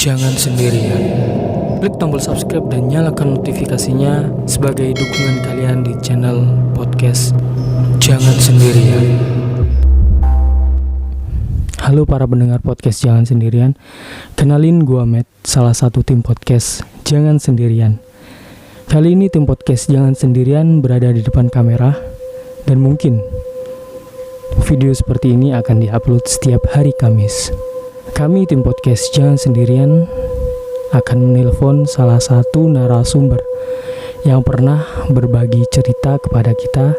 Jangan sendirian. Klik tombol subscribe dan nyalakan notifikasinya sebagai dukungan kalian di channel podcast Jangan Sendirian. Halo para pendengar podcast Jangan Sendirian. Kenalin gua Matt, salah satu tim podcast Jangan Sendirian. Kali ini tim podcast Jangan Sendirian berada di depan kamera dan mungkin video seperti ini akan diupload setiap hari Kamis. Kami tim podcast Jangan Sendirian akan menelpon salah satu narasumber yang pernah berbagi cerita kepada kita,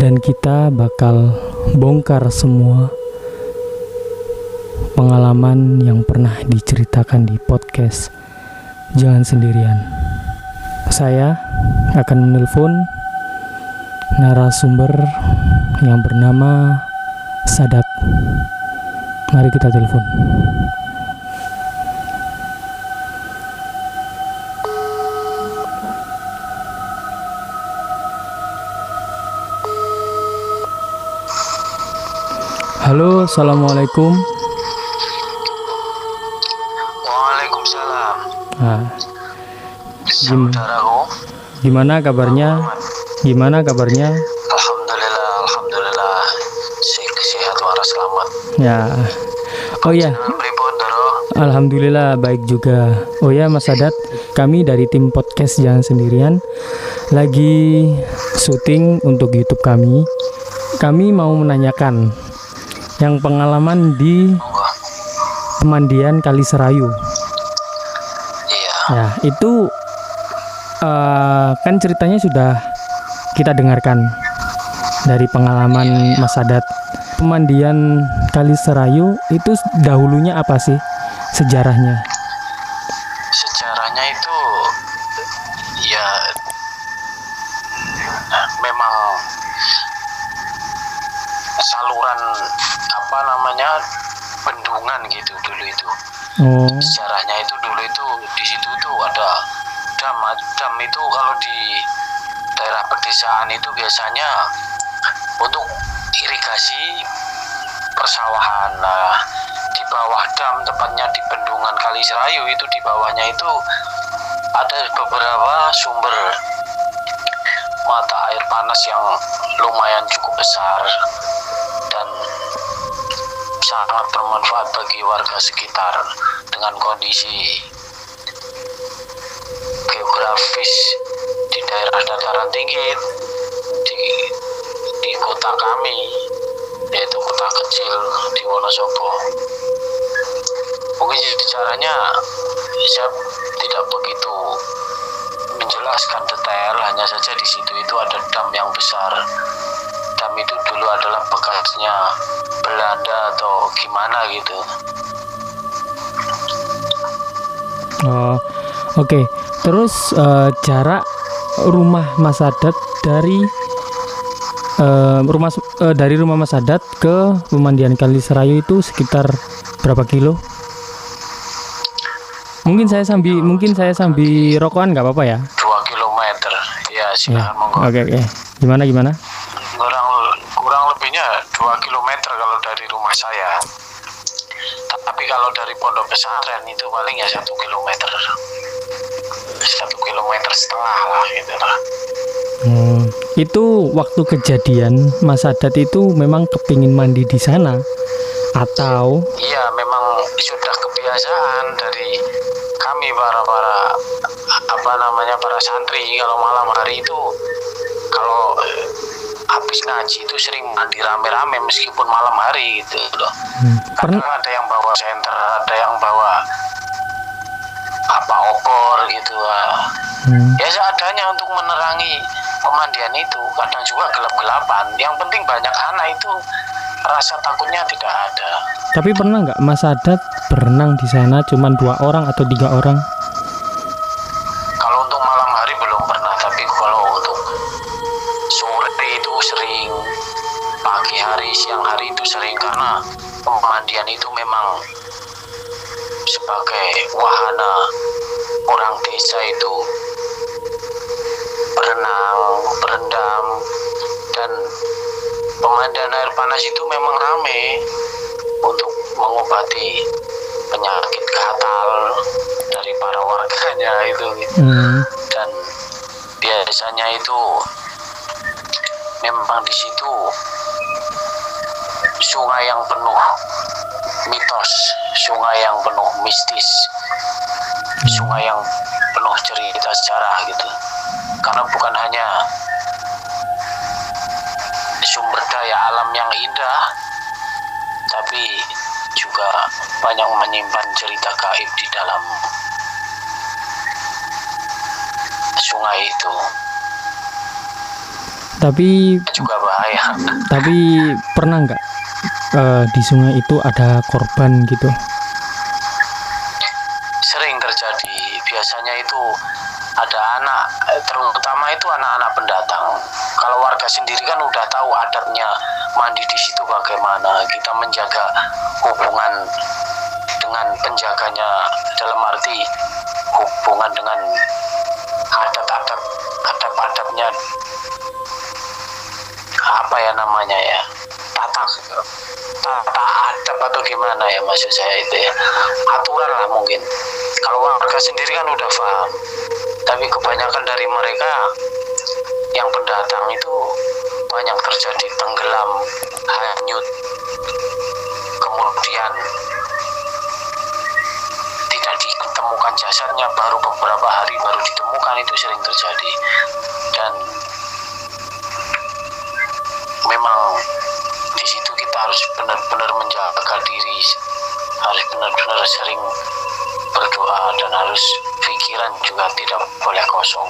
dan kita bakal bongkar semua pengalaman yang pernah diceritakan di podcast Jangan Sendirian. Saya akan menelpon narasumber yang bernama Sadat. Mari kita telepon. Halo, assalamualaikum. Waalaikumsalam. Saudaraku. Gimana kabarnya? Alhamdulillah. Sehat waras selamat. Ya. Oh ya. Alhamdulillah baik juga. Oh ya Mas Sadat, kami dari tim podcast Jangan Sendirian lagi syuting untuk YouTube kami. Kami mau menanyakan yang pengalaman di pemandian Kali Serayu. Iya. Ya, itu kan ceritanya sudah kita dengarkan dari pengalaman Mas Sadat. Pemandian Kali Serayu itu dahulunya apa sih sejarahnya? Sejarahnya itu ya memang saluran bendungan gitu dulu itu. Oh. Sejarahnya itu dulu itu di situ tuh ada dam itu kalau di daerah pedesaan itu biasanya untuk irigasi persawahan. Nah, di bawah dam, tepatnya di bendungan Kali Serayu itu, di bawahnya itu ada beberapa sumber mata air panas yang lumayan cukup besar dan sangat bermanfaat bagi warga sekitar dengan kondisi geografis di daerah dataran tinggi di kota kami, yaitu kota kecil di Wonosobo. Mungkin caranya saya tidak begitu menjelaskan detail, hanya saja di situ itu ada dam yang besar. Dam itu dulu adalah bekasnya Belanda atau gimana gitu. Oh, oke. Terus jarak rumah Mas Sadat dari rumah Mas Sadat ke pemandian Kali Serayu itu sekitar berapa kilo? Mungkin saya sambil rokokan nggak apa-apa ya? 2 kilometer. Ya, silakan monggo. Oke. Gimana? Kurang lebihnya 2 kilometer kalau dari rumah saya. Tapi kalau dari pondok pesantren itu paling ya 1 kilometer. 1,5 kilometer lah gitu lah. Itu waktu kejadian Mas Sadat itu memang kepingin mandi di sana atau? Iya, memang sudah kebiasaan dari kami para santri. Kalau malam hari itu kalau habis ngaji itu sering mandi rame-rame meskipun malam hari gitu loh. Kadang ada yang bawa senter, ada yang bawa obor gitu. Ya seadanya untuk menerangi pemandian itu. Kadang juga gelap-gelapan. Yang penting banyak anak itu rasa takutnya tidak ada. Tapi pernah nggak Mas Sadat berenang di sana cuman 2 orang atau 3 orang? Kalau untuk malam hari belum pernah, tapi kalau untuk sore itu sering, pagi hari, siang hari itu sering, karena pemandian itu memang sebagai wahana orang desa itu berenang, berendam, dan pemandian air panas itu memang rame untuk mengobati penyakit kata ya itu. Dan biasanya itu memang di situ sungai yang penuh mitos, sungai yang penuh mistis, sungai yang penuh cerita sejarah gitu. Karena bukan hanya sumber daya alam yang indah, tapi juga banyak menyimpan cerita gaib di dalam sungai itu. Tapi juga bahaya. Tapi pernah nggak di sungai itu ada korban gitu? Sering terjadi. Biasanya itu ada anak, terutama itu anak-anak pendatang. Kalau warga sendiri kan udah tahu adatnya mandi di situ bagaimana. Kita menjaga hubungan dengan penjaganya, dalam arti hubungan dengan adat-adatnya, apa ya namanya ya, tata adab atau gimana ya maksud saya itu ya, aturan lah mungkin. Kalau warga sendiri kan udah paham, tapi kebanyakan dari mereka yang pendatang itu banyak terjadi tenggelam, hanyut, kemudian tidak ditemukan jasadnya, baru beberapa hari baru ditemukan. Itu sering terjadi. Dan memang di situ kita harus benar-benar menjaga diri, harus benar-benar sering berdoa, dan harus pikiran juga tidak boleh kosong.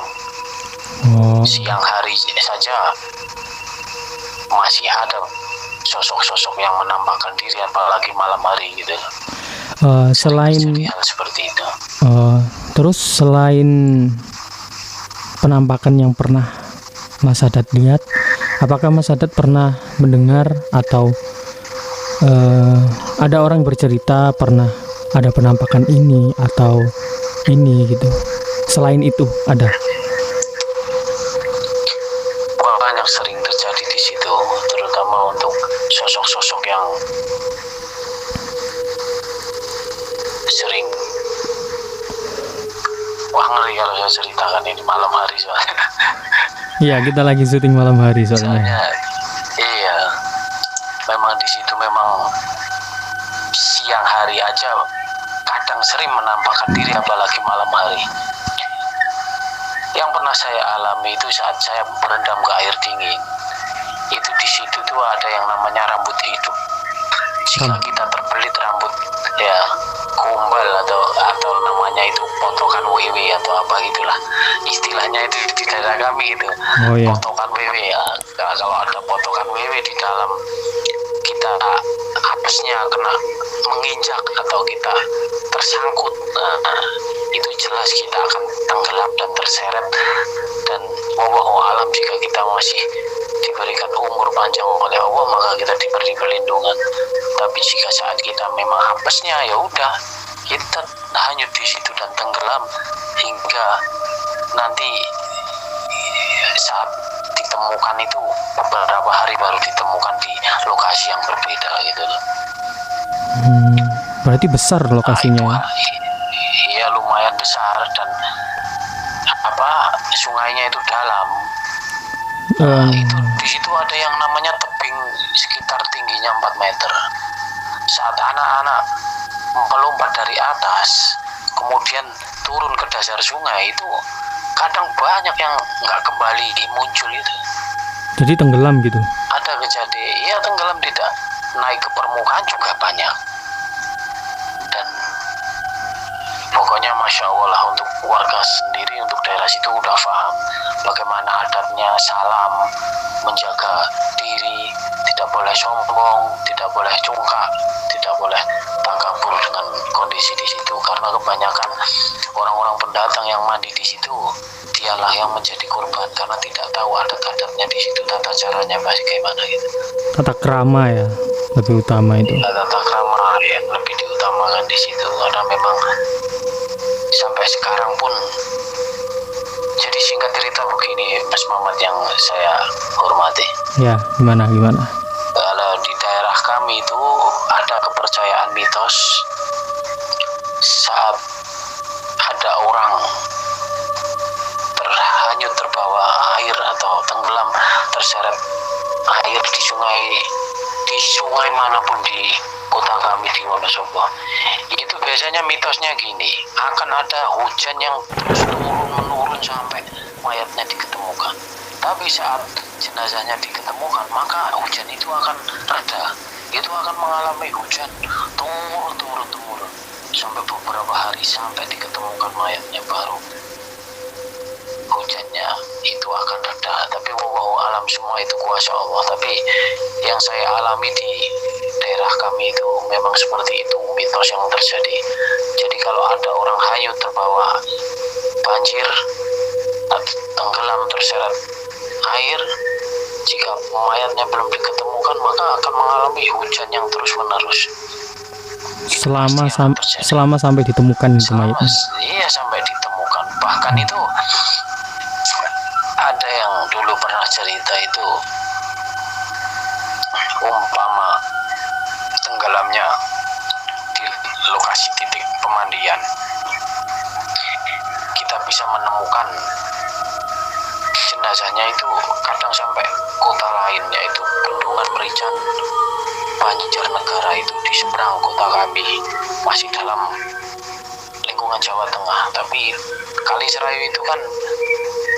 Siang hari saja masih ada sosok-sosok yang menampakkan diri, apalagi malam hari gitu. Selain hal seperti itu. Terus selain penampakan yang pernah Mas Haddad lihat, apakah Mas Haddad pernah mendengar atau ada orang bercerita pernah ada penampakan ini atau ini gitu? Selain itu ada? Banyak sering terjadi di situ, terutama untuk sosok-sosok yang sering, wah ngeri kalau saya ceritakan ini malam hari soalnya. Iya, kita lagi syuting malam hari soalnya. Iya, memang di situ memang siang hari aja kadang sering menampakkan diri, apalagi malam hari. Yang pernah saya alami itu saat saya berendam ke air dingin. Itu di situ tuh ada yang namanya rambut hidup. Jika kita terbelit rambut, ya gombal atau namanya itu potongan WW atau apa gitulah istilahnya itu di daerah kami itu. Potongan WW ya. Kalau ada potongan WW di dalam, kita apesnya kena menginjak atau kita tersangkut, itu jelas kita akan tenggelam dan terseret. Dan wallahu alam, jika kita masih diberikan umur panjang oleh Allah, maka kita diberi perlindungan. Tapi jika saat kita memang hapesnya, ya udah kita hanyut di situ dan tenggelam hingga nanti saat ditemukan itu beberapa hari baru ditemukan di lokasi yang berbeda gitu loh. Berarti besar lokasinya. Iya, lumayan besar, dan sungainya itu dalam. Itu di situ ada yang namanya tebing sekitar tingginya 4 meter. Saat anak-anak melompat dari atas kemudian turun ke dasar sungai, itu kadang banyak yang nggak kembali muncul itu. Jadi tenggelam gitu? Ada kejadian, ya tenggelam, tidak naik ke permukaan juga banyak. Dan pokoknya Masya Allah lah, untuk warga sendiri, untuk daerah situ udah paham bagaimana adatnya, salam, menjaga diri, tidak boleh sombong, tidak boleh congkak, tidak boleh takabur dengan kondisi di situ. Karena kebanyakan orang-orang pendatang yang mandi di situ, dialah yang menjadi korban karena tidak tahu adat-adatnya di situ, tata caranya masih gimana gitu. Tata krama ya lebih utama itu. Tata krama yang lebih diutamakan di situ, karena memang sampai sekarang pun. Jadi singkat cerita begini, Mas Muhammad yang saya hormati. Ya, gimana? Kalau di daerah kami itu ada kepercayaan mitos, saat ada orang terseret air di sungai manapun di kota kami di Wonosobo, itu biasanya mitosnya gini, akan ada hujan yang terus menurun sampai mayatnya diketemukan. Tapi saat jenazahnya diketemukan, maka hujan itu akan reda. Itu akan mengalami hujan turun sampai beberapa hari sampai diketemukan mayatnya, baru hujannya itu akan reda. Tapi wallahu alam, semua itu kuasa Allah. Tapi yang saya alami di daerah kami itu memang seperti itu mitos yang terjadi. Jadi kalau ada orang hanyut terbawa banjir, tenggelam terseret air, jika mayatnya belum diketemukan maka akan mengalami hujan yang terus menerus. Selama sampai ditemukan itu mayatnya. Iya, sampai ditemukan. Bahkan itu ada yang dulu pernah cerita itu, umpama tenggelamnya di lokasi titik pemandian, kita bisa menemukan jenazahnya itu kadang sampai kota lain, yaitu Bendungan Merican, Banjarnegara, itu di seberang kota kami, masih dalam lingkungan Jawa Tengah. Tapi Kaliserayu itu kan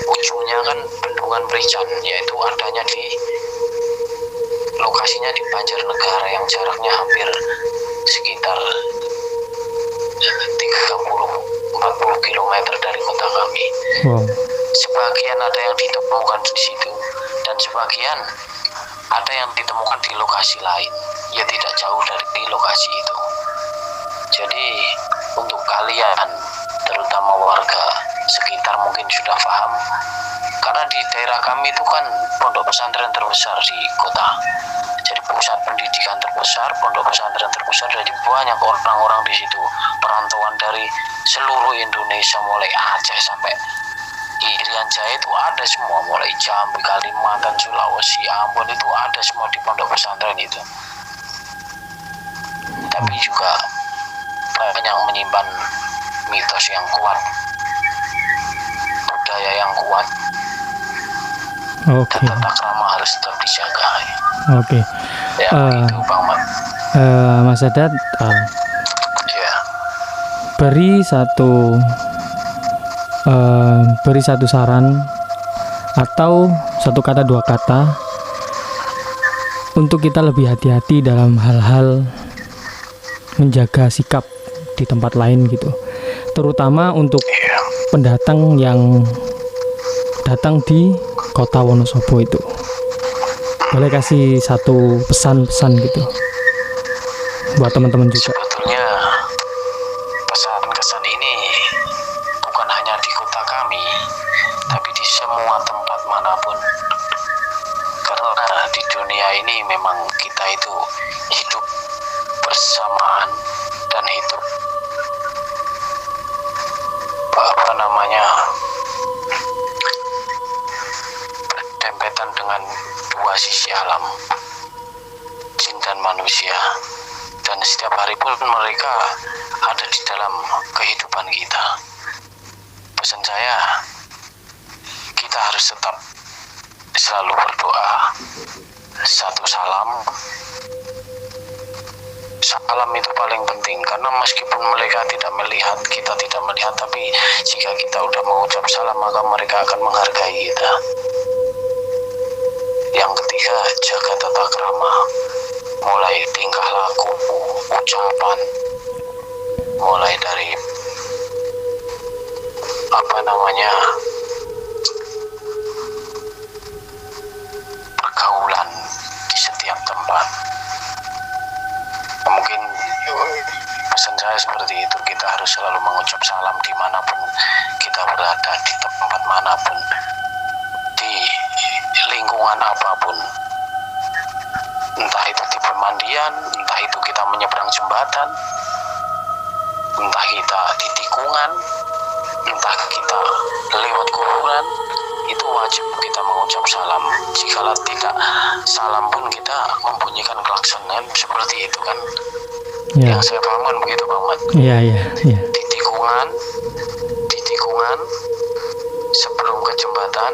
ujungnya kan Bendungan Merican, yaitu adanya di lokasinya di Banjarnegara yang jaraknya hampir sekitar 30-40 km dari kota kami. Wow. Sebagian ada yang ditemukan di situ dan sebagian ada yang ditemukan di lokasi lain, ya tidak jauh dari lokasi itu. Jadi untuk kalian, terutama warga sekitar, mungkin sudah paham, karena di daerah kami itu kan pondok pesantren terbesar di kota. Jadi pusat pendidikan terbesar, pondok pesantren terbesar, jadi banyak orang-orang di situ, perantauan dari seluruh Indonesia, mulai Aceh sampai Irian Jaya itu ada semua, mulai Jambi, Kalimantan, Sulawesi, Ambon, itu ada semua di pondok pesantren itu. Tapi juga banyak menyimpan mitos yang kuat, budaya yang kuat, dan tata krama harus tetap dijaga. Oke. Ya, begitu Bang Mat. Mas Adat, Ya. beri satu saran atau satu kata, dua kata untuk kita lebih hati-hati dalam hal-hal menjaga sikap di tempat lain gitu, terutama untuk pendatang yang datang di kota Wonosobo itu. Boleh kasih satu pesan-pesan gitu buat teman-teman juga. Sebetulnya pesan-kesan ini bukan hanya di kota kami, tapi di semua tempat manapun. Karena di dunia ini memang kita itu hidup bersamaan dan hidup berdempetan dengan dua sisi alam, jin dan manusia. Dan setiap hari pun mereka ada di dalam kehidupan kita. Pesan saya, kita harus tetap selalu berdoa, satu salam. Salam itu paling penting, karena meskipun mereka tidak melihat, kita tidak melihat, tapi jika kita udah mengucap salam, maka mereka akan menghargai kita. Yang ketiga, jaga tata krama, mulai tingkah laku, ucapan, mulai dari pergaulan di setiap tempat. Mungkin pesan saya seperti itu, kita harus selalu mengucap salam dimanapun kita berada, di tempat manapun, di lingkungan apapun, entah itu di pemandian, entah itu kita menyeberang jembatan, entah kita di tikungan, entah kita lewat kuburan, itu wajib kita mengucap salam. Jikalau tidak salam pun kita membunyikan klakson, seperti itu kan. Yang saya paham begitu Bang Mat. Iya. Di tikungan, sebelum ke jembatan,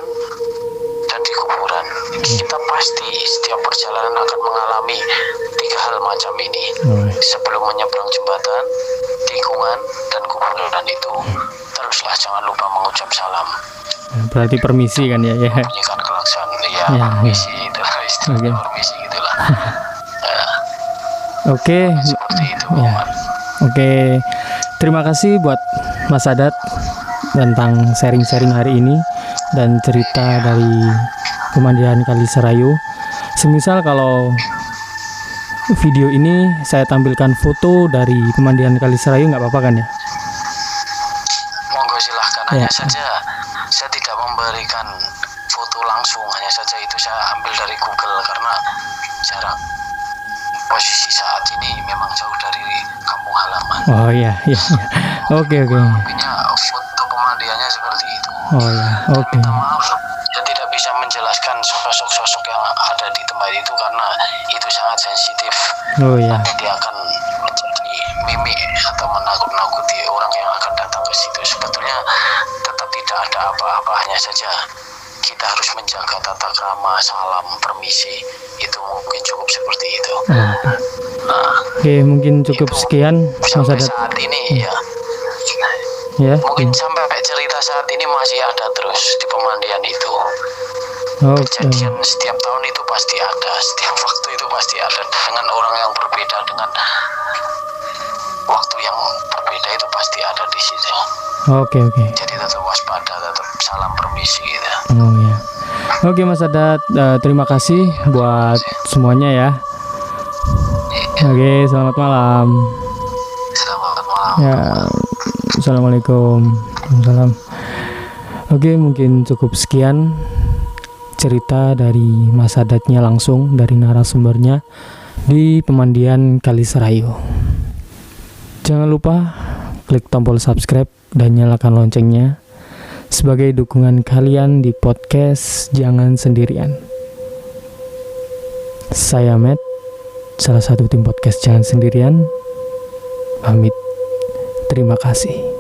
dan di kuburan. Kita pasti setiap perjalanan akan mengalami 3 hal macam ini. Sebelum menyeberang jembatan, tikungan, dan kuburan itu, teruslah jangan lupa mengucap salam. Berarti permisi kan ya? Bunyikan klakson, ya permisi itu istilahnya permisi gitulah. Oke. Seperti itu. Oke. Terima kasih buat Mas Sadat tentang sharing-sharing hari ini dan cerita dari pemandian Kali Serayu. Semisal kalau video ini saya tampilkan foto dari pemandian Kali Serayu, nggak apa-apa kan ya? Monggo silahkan. Hanya saja saya tidak memberikan foto langsung, hanya saja itu saya ambil dari Google karena jarak posisi saat ini memang jauh dari kampung halaman. Oh iya. Oke. Punya foto pemandiannya seperti itu. Oh ya, oke. Minta maaf, saya tidak bisa menjelaskan sosok-sosok yang ada di tempat itu karena itu sangat sensitif. Oh ya. Nanti akan menjadi mimik atau menakut-nakuti orang yang akan datang ke situ. Sebetulnya tetap tidak ada apa-apa, hanya saja kita harus menjaga tata krama, salam, permisi. Itu mungkin cukup seperti itu. Oke, mungkin cukup sekian Mas sampai Sadat. saat ini ya. Mungkin sampai cerita saat ini masih ada terus di pemandian itu. Kejadian setiap tahun itu pasti ada, setiap waktu itu pasti ada, dengan orang yang berbeda, dengan waktu yang berbeda itu pasti ada di situ. Oke. Jadi tetap waspada, tetap salam permisi gitu. Oh ya. Oke Mas Sadat, terima kasih buat semuanya ya. Oke, selamat malam. Selamat malam. Ya, assalamualaikum. Waalaikumsalam. Oke, mungkin cukup sekian cerita dari Mas Sadatnya langsung dari narasumbernya di pemandian Kali Serayu. Jangan lupa klik tombol subscribe dan nyalakan loncengnya sebagai dukungan kalian di podcast Jangan Sendirian. Saya Matt, salah satu tim podcast Jangan Sendirian, pamit. Terima kasih.